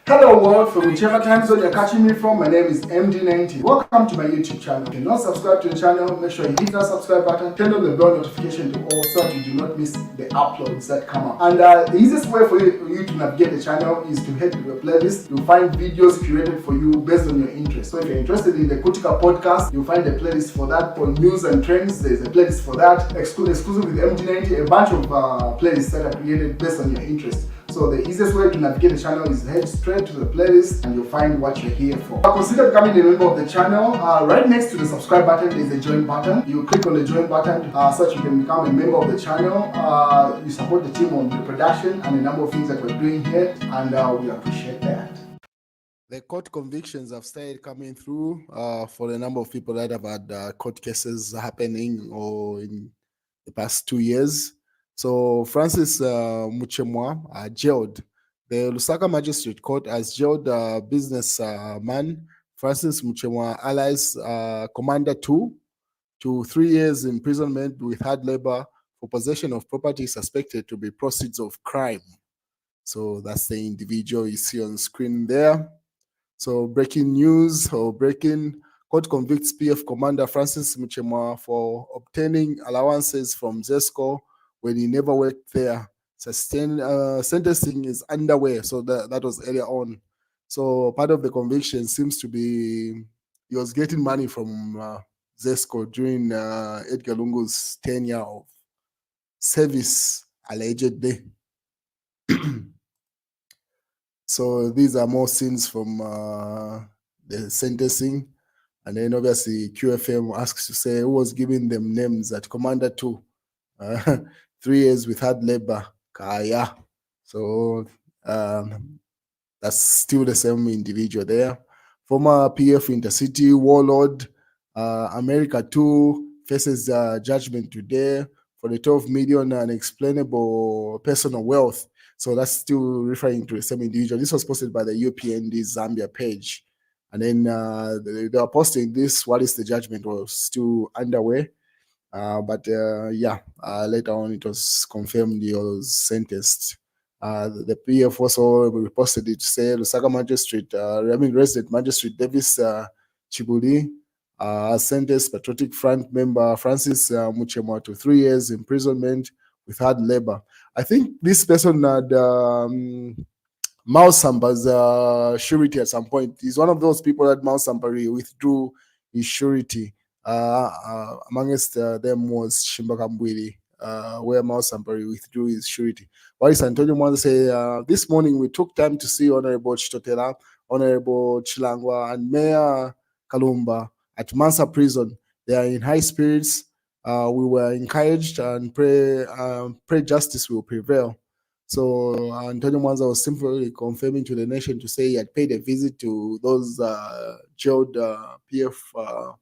Hello world, from whichever time zone you're catching me from, my name is MD90. Welcome to my YouTube channel. If you're not subscribed to the channel, make sure you hit that subscribe button, turn on the bell notification to all so that you do not miss the uploads that come up. And the easiest way for you to navigate the channel is to head to the playlist. You'll find videos curated for you based on your interest. So if you're interested in the Kutika podcast, you'll find a playlist for that. For news and trends, there's a playlist for that. Exclusive with MD90, a bunch of playlists that are created based on your interest. So the easiest way to navigate the channel is head straight to the playlist and you'll find what you're here for. Consider becoming a member of the channel. Right next to the subscribe button is a join button. You click on the join button so that you can become a member of the channel. You support the team on the production and a number of things that we're doing here, and we appreciate that. The court convictions have started coming through for a number of people that have had court cases happening or in the past 2 years. So Francis Muchemwa jailed. The Lusaka Magistrate Court has jailed businessman Francis Muchemwa alias Commander 2 to 3 years imprisonment with hard labor for possession of property suspected to be proceeds of crime. So that's the individual you see on screen there. So breaking news or breaking: court convicts PF Commander Francis Muchemwa for obtaining allowances from ZESCO when he never worked there. Sentencing is underway. So that was earlier on. So part of the conviction seems to be he was getting money from ZESCO during Edgar Lungu's tenure of service, allegedly. So these are more scenes from the sentencing. And then obviously QFM asks to say who was giving them names at Commander 2. 3 years with hard labor, Kaya. So that's still the same individual there. Former PF Intercity Warlord, America 2 faces judgment today for the 12 million unexplainable personal wealth. So that's still referring to the same individual. This was posted by the UPND Zambia page. And then they are posting this. What is the judgment was still underway. But later on it was confirmed he was sentenced. The PF also reposted it to say Lusaka Magistrate, Resident Magistrate Davis Chibuli sentenced Patriotic Front member Francis Muchemwa to 3 years imprisonment with hard labor. I think this person had Mouse Samba's surety at some point. He's one of those people that Mouse Samba withdrew his surety. Amongst them was Shimbakambwili, where Mouse Sambari withdrew his surety. What is Antonio Mwanza say? This morning we took time to see Honorable Chitotela, Honorable Chilangwa, and Mayor Kalumba at Mansa Prison. They are in high spirits. We were encouraged and pray justice will prevail. So Antonio Mwanza was simply confirming to the nation to say he had paid a visit to those jailed PF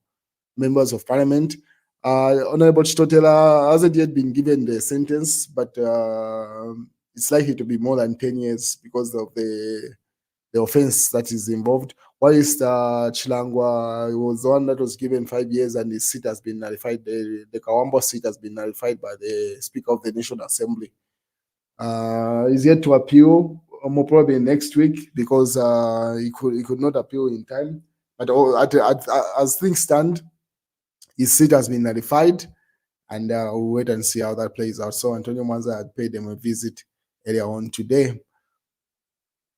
members of parliament. Honorable Chitotela hasn't yet been given the sentence, but it's likely to be more than 10 years because of the offense that is involved. Whilst Chilangwa was the one that was given 5 years and his seat has been nullified, the Kawambo seat has been nullified by the Speaker of the National Assembly. He's yet to appeal, more probably next week, because he could not appeal in time. But as things stand, his seat has been nullified, and we'll wait and see how that plays out. So Antonio Mwanza had paid them a visit earlier on today.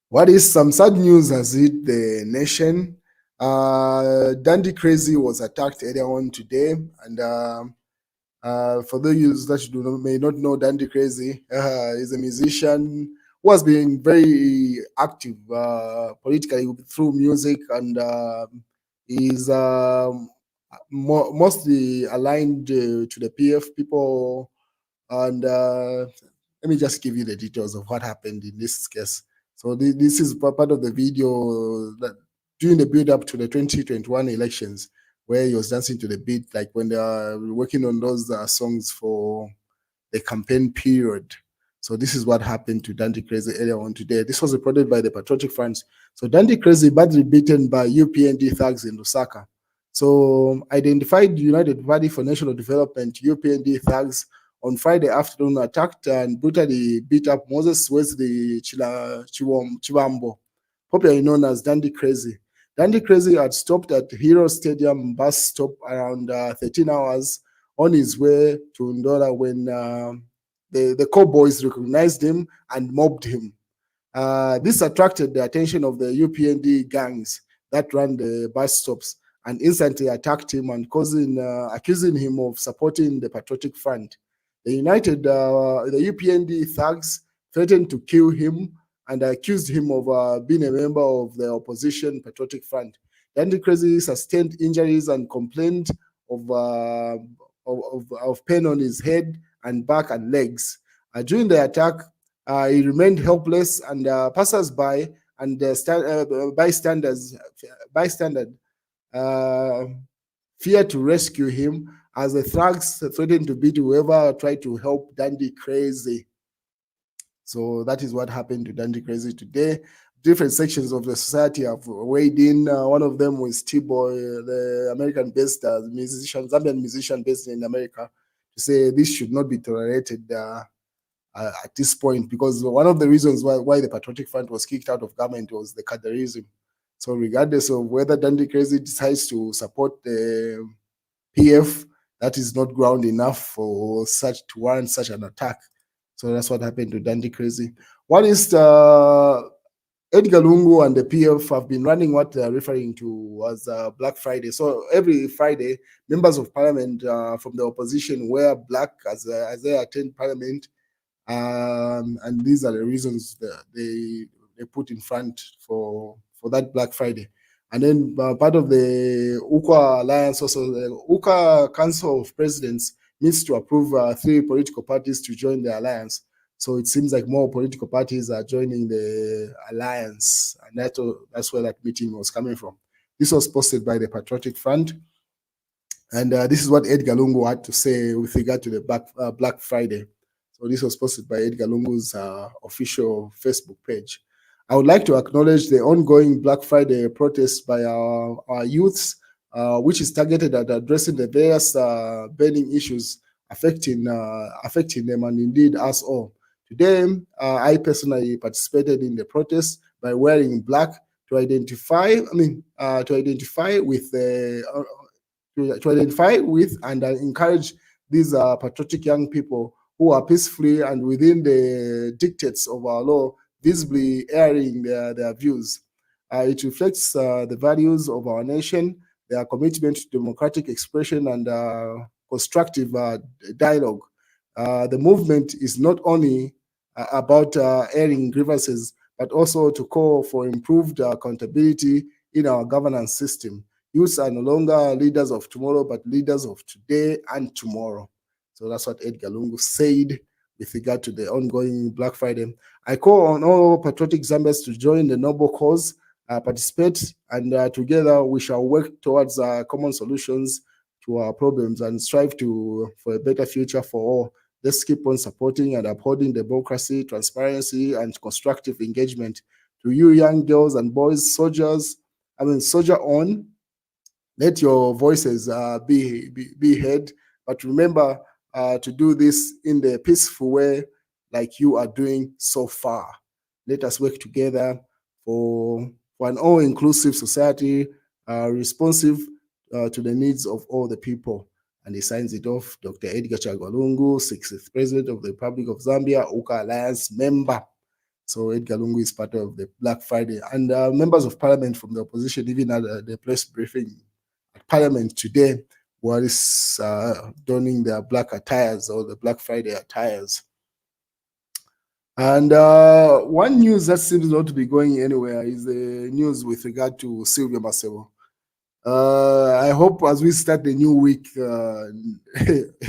What is some sad news has hit the nation? Dandy Krazy was attacked earlier on today, and for those that may not know, Dandy Krazy is a musician who has been very active politically through music, and is mostly aligned to the PF people. And let me just give you the details of what happened in this case. So this is part of the video that during the build up to the 2021 elections, where he was dancing to the beat, like when they are working on those songs for the campaign period. So this is what happened to Dandy Krazy earlier on today. This was reported by the Patriotic Front. So Dandy Krazy badly beaten by UPND thugs in Lusaka. So identified United Party for National Development, UPND thugs, on Friday afternoon attacked and brutally beat up Moses Wesley Chivambo, popularly known as Dandy Krazy. Dandy Krazy had stopped at Hero Stadium bus stop around 13 hours on his way to Ndola when the cowboys recognized him and mobbed him. This attracted the attention of the UPND gangs that ran the bus stops and instantly attacked him and accusing him of supporting the Patriotic Front. The UPND thugs threatened to kill him and accused him of being a member of the opposition Patriotic Front. Dandy Crazy sustained injuries and complained of pain on his head and back and legs. During the attack, he remained helpless, and passers-by and bystanders uh, feared to rescue him as the thugs threatened to beat whoever tried to help Dandy Crazy. So that is what happened to Dandy Crazy today. Different sections of the society have weighed in. One of them was T-Boy, the American-based Zambian musician based in America, to say this should not be tolerated at this point, because one of the reasons why the Patriotic Front was kicked out of government was the cadreism. So regardless of whether Dandy Crazy decides to support the PF, that is not ground enough for such to warrant such an attack. So that's what happened to Dandy Crazy. One is Edgar Lungu and the PF have been running what they're referring to as Black Friday. So every Friday, members of parliament from the opposition wear black as they attend parliament. And these are the reasons that they put in front for that Black Friday. And then part of the UKA alliance, also the UKA Council of Presidents needs to approve 3 political parties to join the alliance. So it seems like more political parties are joining the alliance, and that's where that meeting was coming from. This was posted by the Patriotic Front, and this is what Edgar Lungu had to say with regard to the Black Friday. So this was posted by Edgar Lungu's official Facebook page. I would like to acknowledge the ongoing Black Friday protest by our youths, which is targeted at addressing the various burning issues affecting them and indeed us all. Today, I personally participated in the protest by wearing black to identify with and encourage these patriotic young people who are peacefully and within the dictates of our law, visibly airing their views. It reflects the values of our nation, their commitment to democratic expression and constructive dialogue. The movement is not only about airing grievances, but also to call for improved accountability in our governance system. Youths are no longer leaders of tomorrow, but leaders of today and tomorrow. So that's what Edgar Lungu said with regard to the ongoing Black Friday. I call on all patriotic Zambians to join the noble cause, participate, and together we shall work towards common solutions to our problems and strive for a better future for all. Let's keep on supporting and upholding democracy, transparency, and constructive engagement. To you, young girls and boys, soldier on. Let your voices be heard, but remember to do this in the peaceful way, like you are doing so far. Let us work together for an all-inclusive society, responsive to the needs of all the people. And he signs it off, Dr. Edgar Chagwa Lungu, 60th President of the Republic of Zambia, UKA Alliance member. So Edgar Lungu is part of the Black Friday. And members of parliament from the opposition even had the press briefing at parliament today, were donning their black attires or the Black Friday attires. And one news that seems not to be going anywhere is the news with regard to Sylvia Masebo. I hope as we start the new week,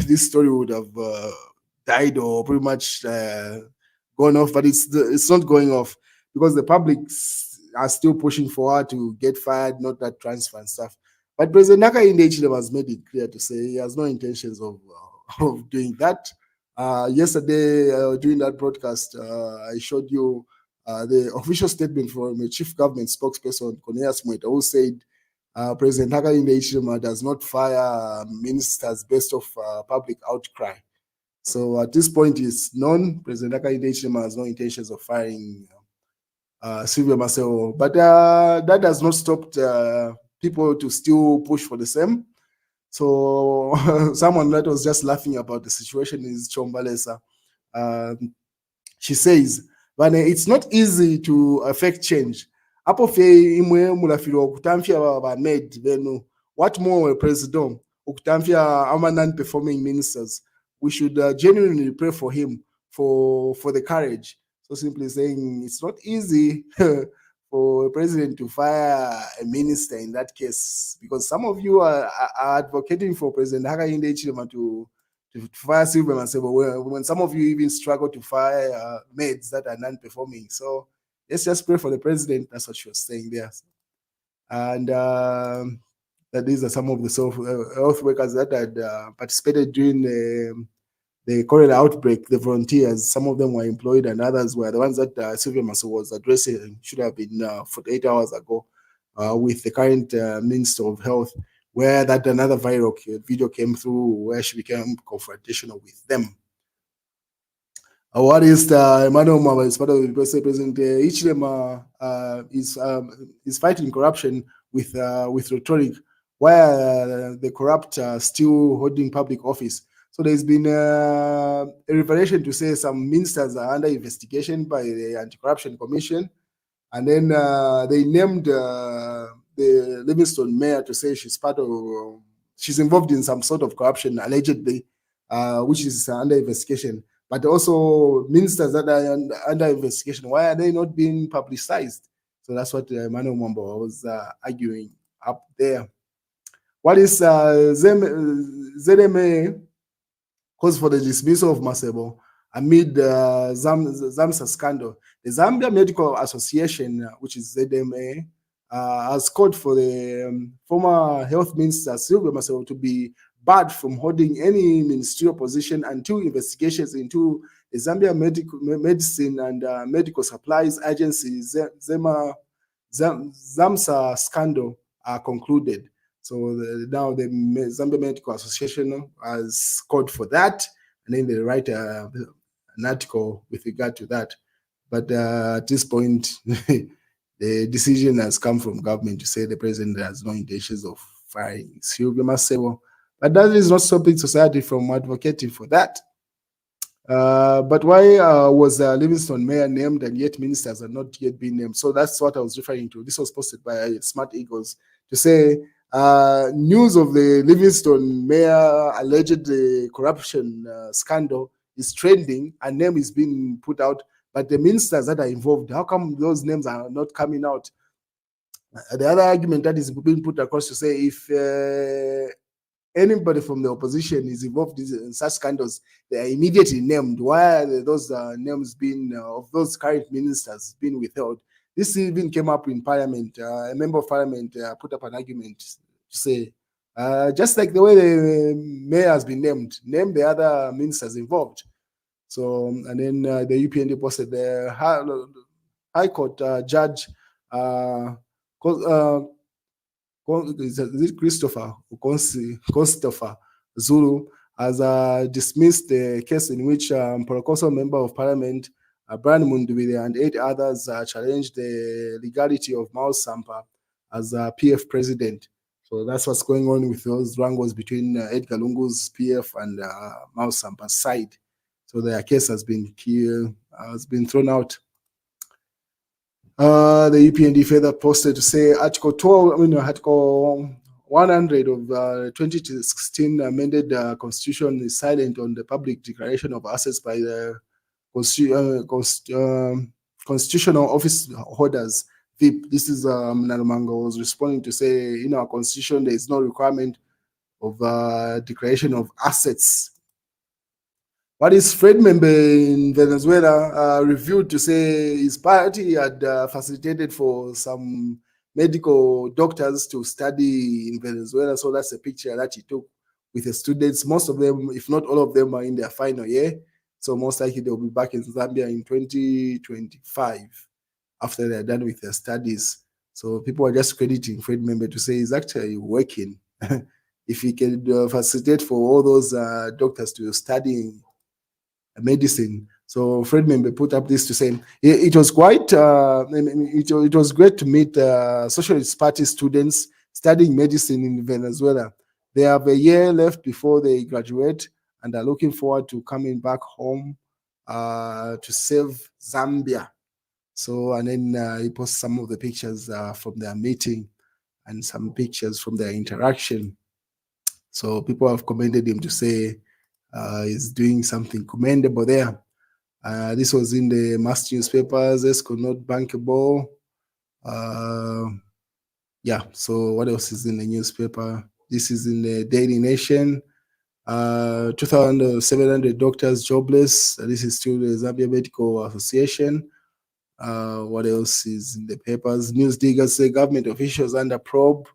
this story would have died or pretty much gone off, but it's not going off because the public are still pushing for her to get fired, not that transfer and stuff. But President Hakainde Hichilema has made it clear to say he has no intentions of doing that. Yesterday, during that broadcast, I showed you the official statement from the chief government spokesperson, Cornelius Mweta, who said President Hakainde Hichilema does not fire ministers based off public outcry. So at this point, it's known President Hakainde Hichilema has no intentions of firing Sylvia Maseo. But that does not stop people to still push for the same. So someone that was just laughing about the situation is Chombalesa. Um, she says, "But it's not easy to affect change. Apo fe imwe mulafiro okutamfia ba made benu. What more president okutamfia our non-performing ministers? We should genuinely pray for him for the courage." So simply saying it's not easy for a president to fire a minister in that case, because some of you are advocating for President Hakainde Hichilema to fire Silver and say, well, when some of you even struggle to fire maids that are non-performing. So let's just pray for the president. That's what she was saying there. And that these are some of the health workers that had participated during the cholera outbreak, the volunteers. Some of them were employed and others were the ones that Sylvia Maso was addressing, should have been 48 hours ago with the current Minister of Health, where that another viral video came through where she became confrontational with them. What is Emmanuel Mama is part of the president. Each of them is fighting corruption with rhetoric, where the corrupt are still holding public office. So there's been a revelation to say some ministers are under investigation by the Anti-Corruption Commission, and then they named the Livingstone mayor to say she's involved in some sort of corruption allegedly, which is under investigation. But also ministers that are under investigation, why are they not being publicized? So that's what Emmanuel Mwamba was arguing up there. What is ZMA calls for the dismissal of Masebo amid ZAMSA scandal. The Zambia Medical Association, which is ZMA, has called for the former health minister Sylvia Masebo to be barred from holding any ministerial position until investigations into the Zambia Medicine and Medical Supplies Agency ZAMSA scandal are concluded. So now the Zambia Medical Association has called for that, and then they write an article with regard to that. But at this point, the decision has come from government to say the president has no intentions of firing Sylvia Masebo. But that is not stopping society from advocating for that. But why was Livingstone mayor named and yet ministers are not yet being named? So that's what I was referring to. This was posted by Smart Eagles to say news of the Livingstone mayor alleged corruption scandal is trending and name is being put out, but the ministers that are involved, how come those names are not coming out? The other argument that is being put across to say if anybody from the opposition is involved in such scandals, they are immediately named. Why are those names being of those current ministers being withheld? This even came up in Parliament. A member of Parliament put up an argument to say, just like the way the mayor has been named, name the other ministers involved. So, and then the UPND posted the High Court judge, is it Christopher Zulu has dismissed the case in which Porokoso member of Parliament Brian Mundubile and 8 others challenged the legality of Mao Sampa as PF president. So that's what's going on with those wrangles between Edgar Lungu's PF and Mao Sampa's side. So their case has been thrown out. The UPND further posted to say Article 100 of 2016 amended Constitution is silent on the public declaration of assets by the constitutional office holders. VIP. This is Narumango was responding to say in our Constitution there is no requirement of declaration of assets. What is Fred member in Venezuela reviewed to say his party had facilitated for some medical doctors to study in Venezuela. So that's a picture that he took with the students. Most of them, if not all of them, are in their final year. So most likely they'll be back in Zambia in 2025 after they're done with their studies. So people are just crediting Fred member to say he's actually working. If he can facilitate for all those doctors to study medicine, So Fred Membe put up this to say it was quite, it was great to meet Socialist Party students studying medicine in Venezuela. They have a year left before they graduate and are looking forward to coming back home to save Zambia. So, and then he posts some of the pictures from their meeting and some pictures from their interaction. So people have commended him to say he's doing something commendable there. This was in the mass newspapers, ESCO not bankable. Yeah, so what else is in the newspaper? This is in the Daily Nation. 2,700 doctors jobless. This is still the Zambia Medical Association. What else is in the papers? News diggers say government officials under probe.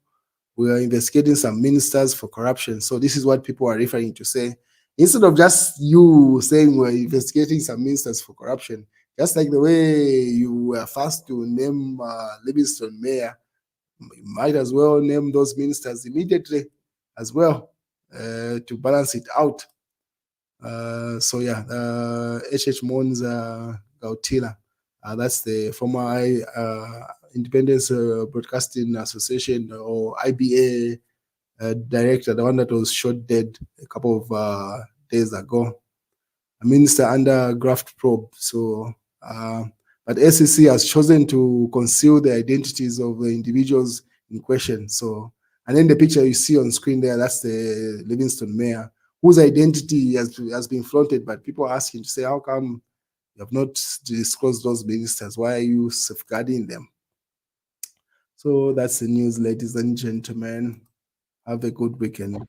We are investigating some ministers for corruption. So this is what people are referring to say. Instead of just you saying we're investigating some ministers for corruption, just like the way you were fast to name Livingston mayor, you might as well name those ministers immediately as well to balance it out. So yeah, H.H. Mons Gautila, that's the former Independence Broadcasting Association or IBA director, the one that was shot dead a couple of days ago. A minister under graft probe. So, but SEC has chosen to conceal the identities of the individuals in question. So, and then the picture you see on screen there, that's the Livingston mayor, whose identity has been flaunted, but people are asking to say, how come you have not disclosed those ministers? Why are you safeguarding them? So that's the news, ladies and gentlemen. Have a good weekend.